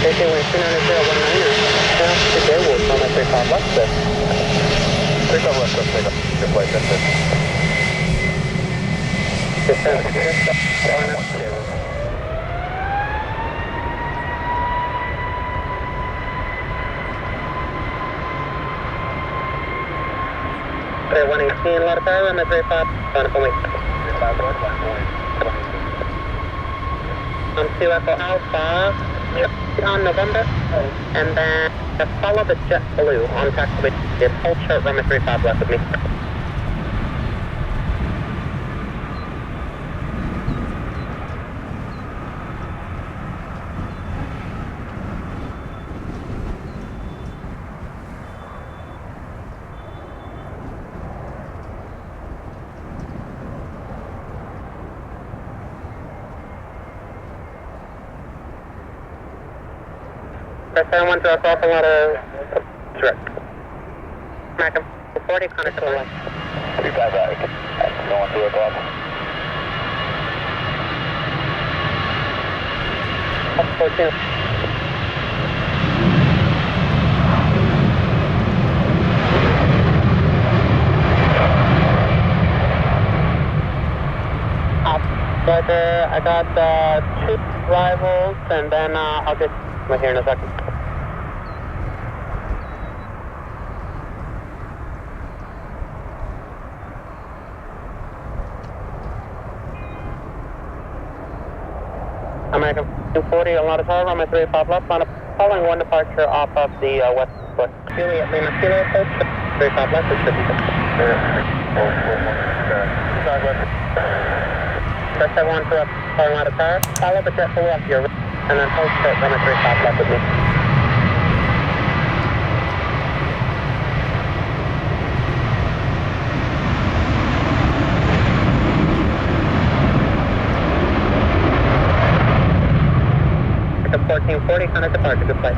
taking wind 29019 and today we'll come at 35 left there. 35 left, let's take a good flight, that's it. Descent, on up. 118, a lot of power, I'm at 35, on up and wait. 35 north, line point. 2 Echo Alpha, on November, and then follow the jet blue on taxiway. It's hold short, run at 35 left with me. Press 1 to Alpha, a lot of direct. Macam 40, connect to the left. 35 right. Going to o'clock. Up 14. Roger, I got 2 rivals, and then I'll get right here in a second. American 240, a lot of power, runway 35 left, on a following 1 departure off of the west foot. Juliet Lima Kilo, approach 35 left, it should be good. 35 left. Press 1 to up, following a lot of power, follow the jet below off your right, and then hold short, runway 35 left with me. At 1440, connect departure, good flight.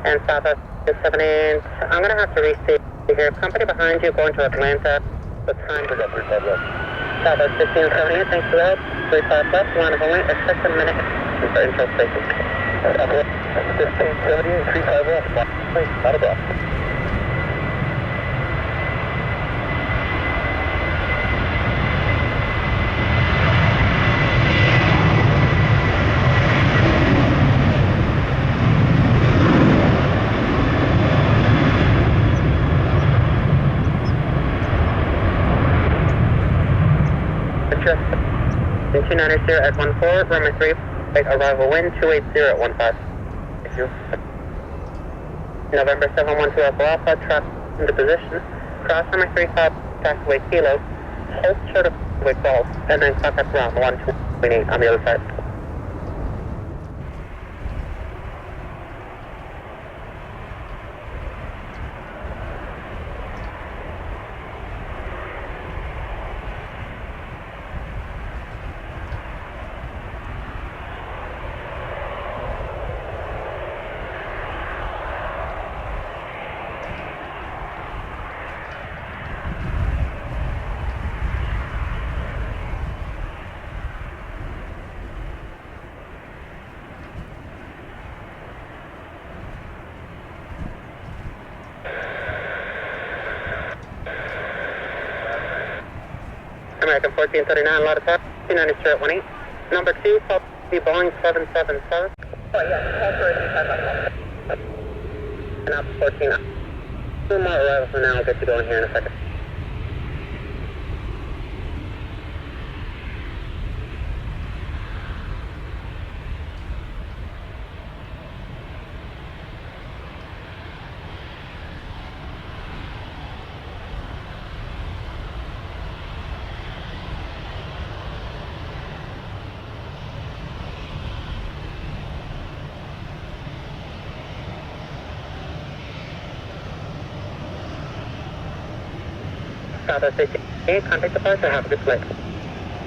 And Southwest 278, I'm going to have to restate here. Company behind you going to Atlanta. The time is up 35 left. Southwest 1578, thanks for that. 35 left, line of only, expect a minute for intro station. 1578, 35 left, not a block. In 290 at 14, runway 3, right, arrival wind 280 at 15. Thank you. November 712 Alpha, trust into position, cross runway 35, taxiway Kilo, hold short of runway 12, and then contact ground 12.8 on the other side. American 1439, a lot of power, 290 at 18. Number 2, call the Boeing 777. Oh yeah, call for a 35 left. And up 14. 2 more arrivals for now, I'll get you going here in a second. Southwest 68, contact departure, have a good flight.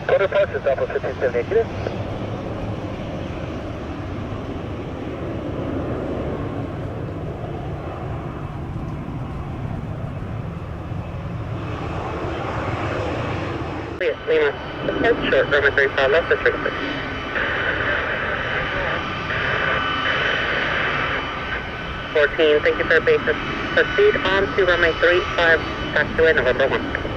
Go to departure, Southwest 1578, get in. short, runway 35 left, district 6. 14, thank you for your patience. Proceed on to runway 35, taxiway November 1.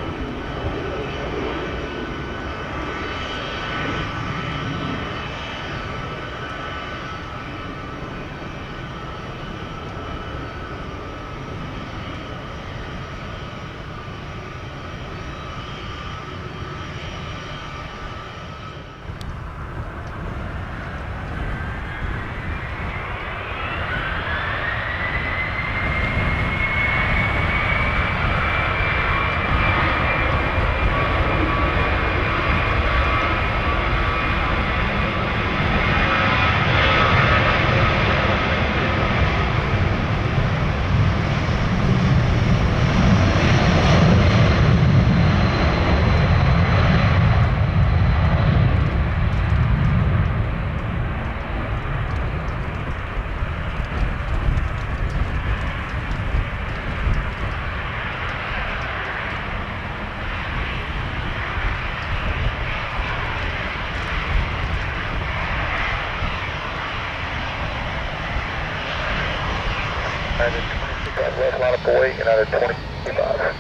Left line of boy, United 25.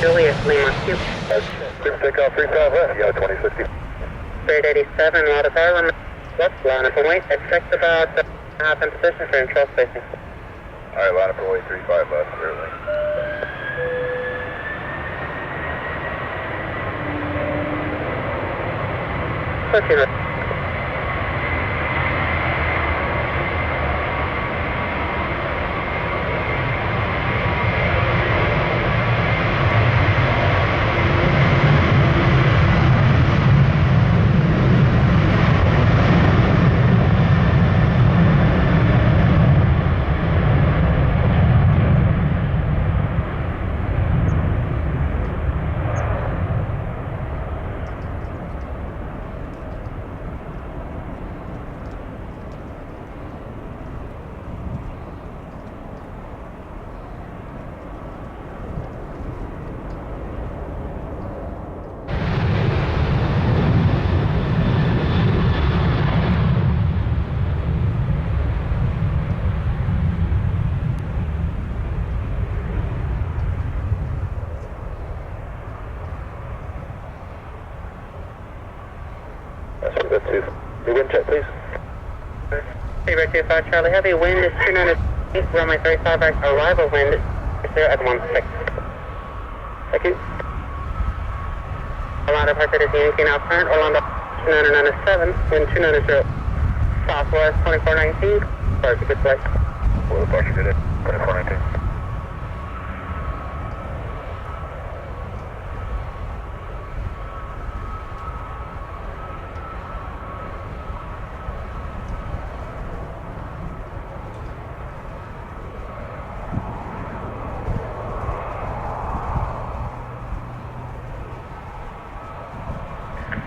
Julius Lima Q. Clear takeoff 35 left, you got 2060. Grade 87, lot of power, left, line up and wait. Expect about half in position for control spacing. Alright, line up and wait, 35 left, clearly. Pushing. Wind check, please. Sabre 25 Charlie, heavy wind is 298, runway 35 right, arrival wind is 0 at 16. Thank you. Orlando Park is Yankee now current, Orlando 2997, wind 290, southwest 2419, departure good flight. Well, departure good at 2419.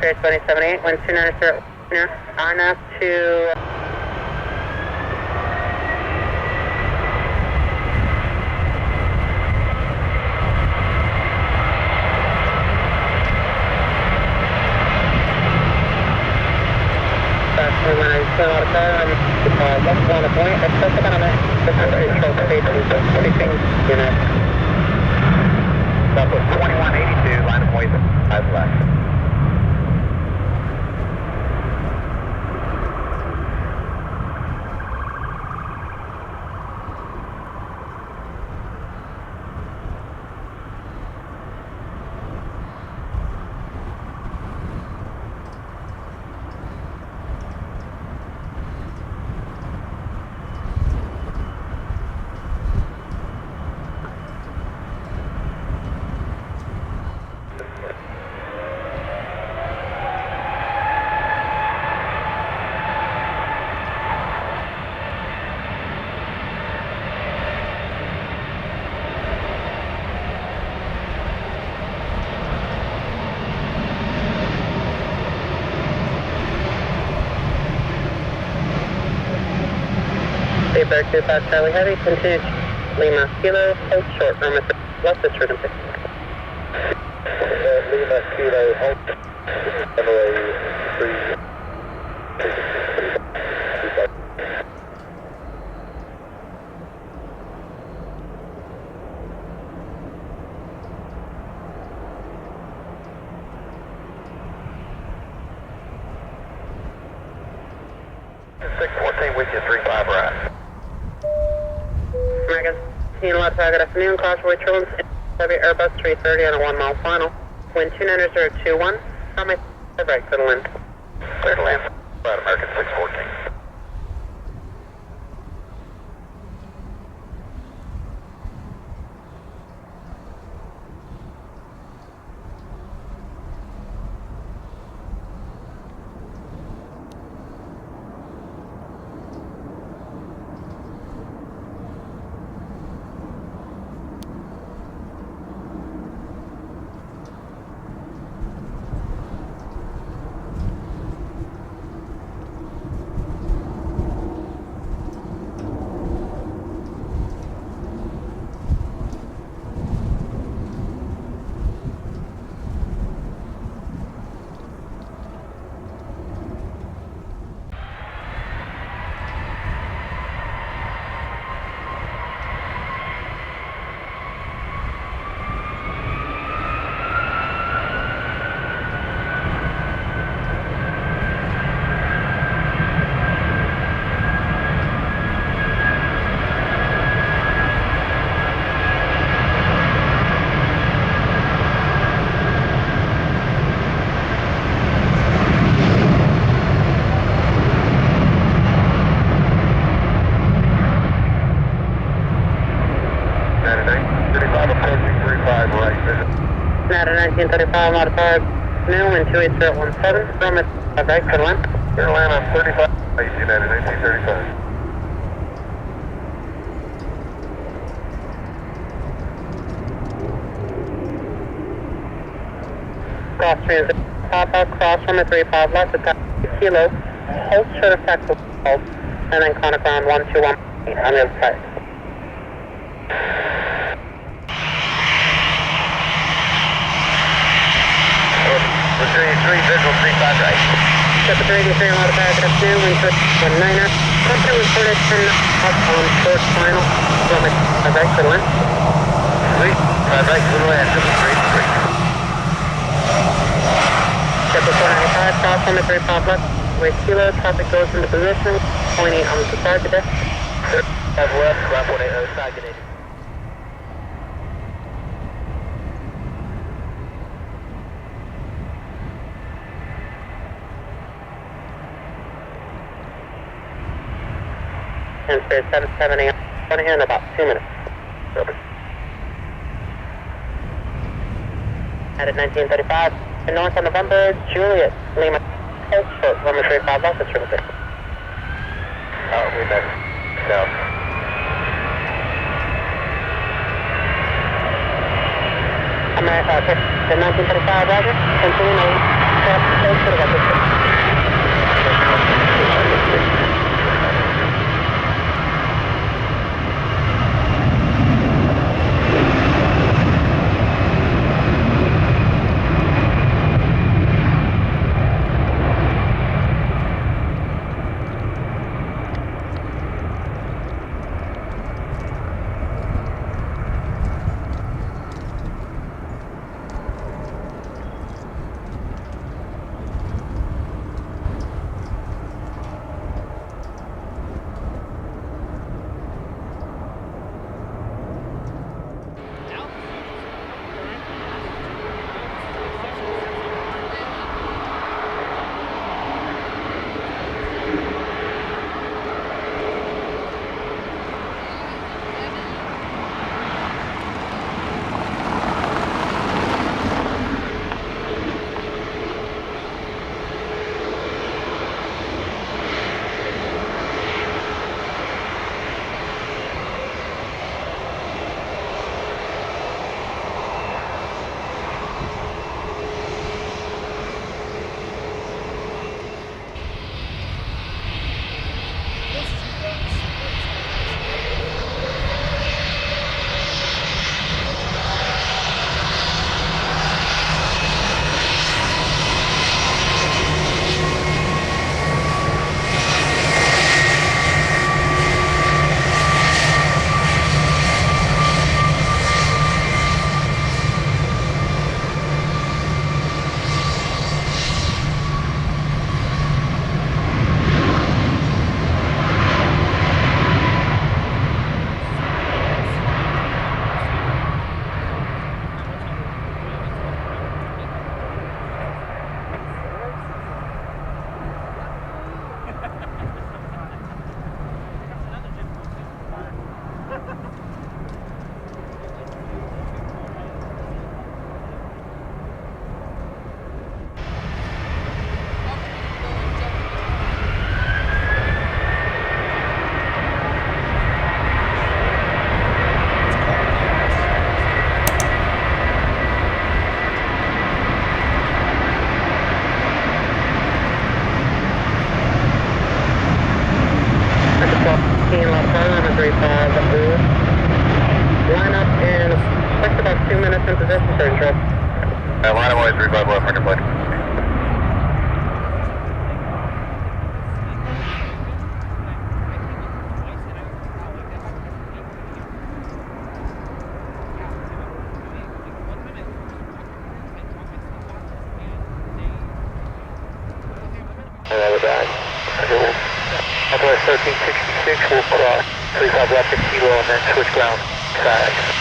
Spirit 278, wind 290, RNAV to... Left line of point, expect about a minute. This is control station, switching unit. Southwest 2182, line of point, 5 left. Cape Air 25 Charlie Heavy, continue Lima Kilo, hold short, runway left is short and pick. Lima Kilo, hold, runway 3. 614 with you, 35 right. American, Team Lot, good afternoon, Crossway Trillins, Heavy Airbus 330 on a 1 mile final. Wind 29021, runway right, clear to land. Clear to land, right, American 614. Nada 1935, modified, new, wind 28017, runway right, clear to land. Clear to land on 35, 1935. Cross transit, pop out, cross runway 35 left, attack Kilo, hold short of taxi hold, and then conic ground 121 on the other side. Virginia 3, visual 35 right. Shepard 383, modified, good afternoon, wind 219er, company reported 10 up on short final, runway right, clear to land. Sweet, 5 right, clear to land, 733. Shepard 495, cross runway 35 left, way Kilo, traffic goes into position, 0.8 on the side today. 5 left, crop 180, side get 80. And Spirit 77 a.m. Going to here in about 2 minutes. Copy. Headed 1935. And north on November, Juliet, Lima, hold short, runway 35 left, it's river 6. We met south. America, the 1935, Roger. Continue, hold short about this. in position, turn control. Line of way 35 left, record plane. Another back. Northwest 1366 will cross 35 left at Kilo and then switch ground side.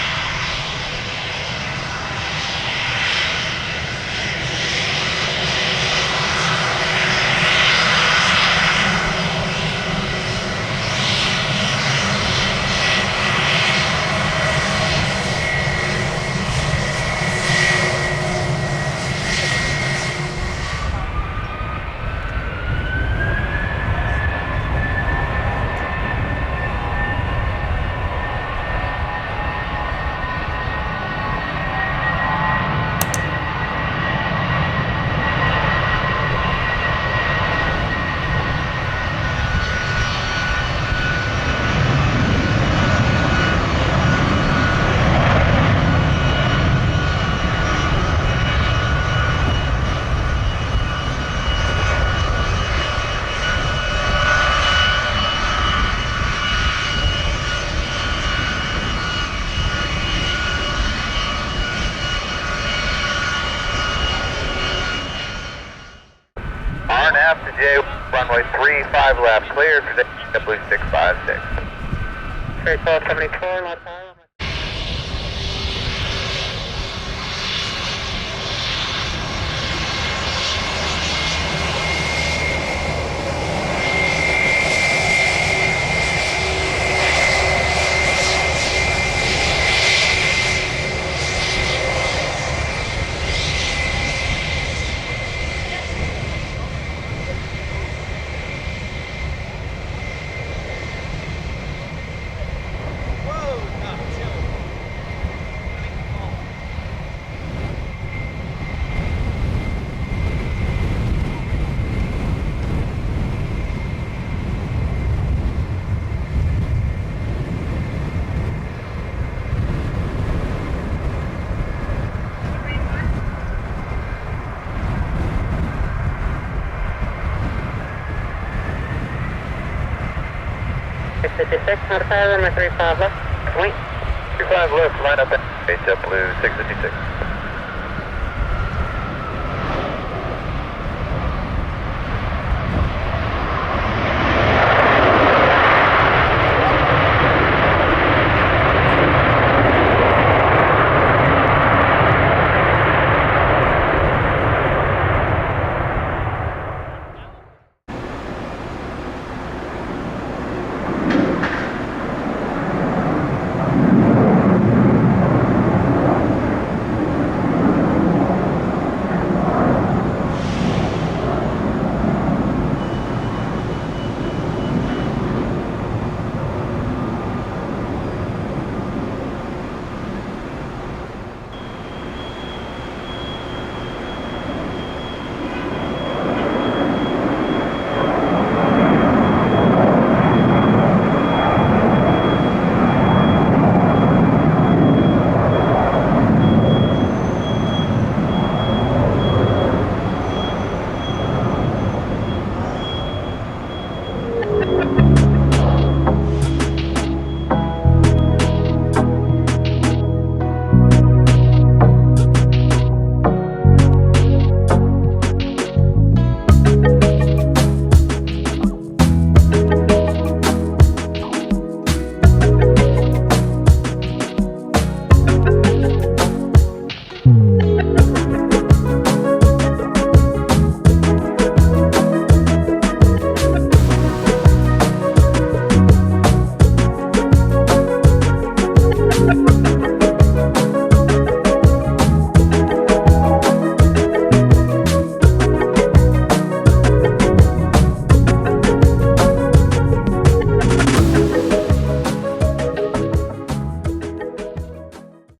RNAV to J, runway 35 left, clear for W656. Straight 1274, left high. Notify runway 35 left. Wait. 35 left, line up at JetBlue 656.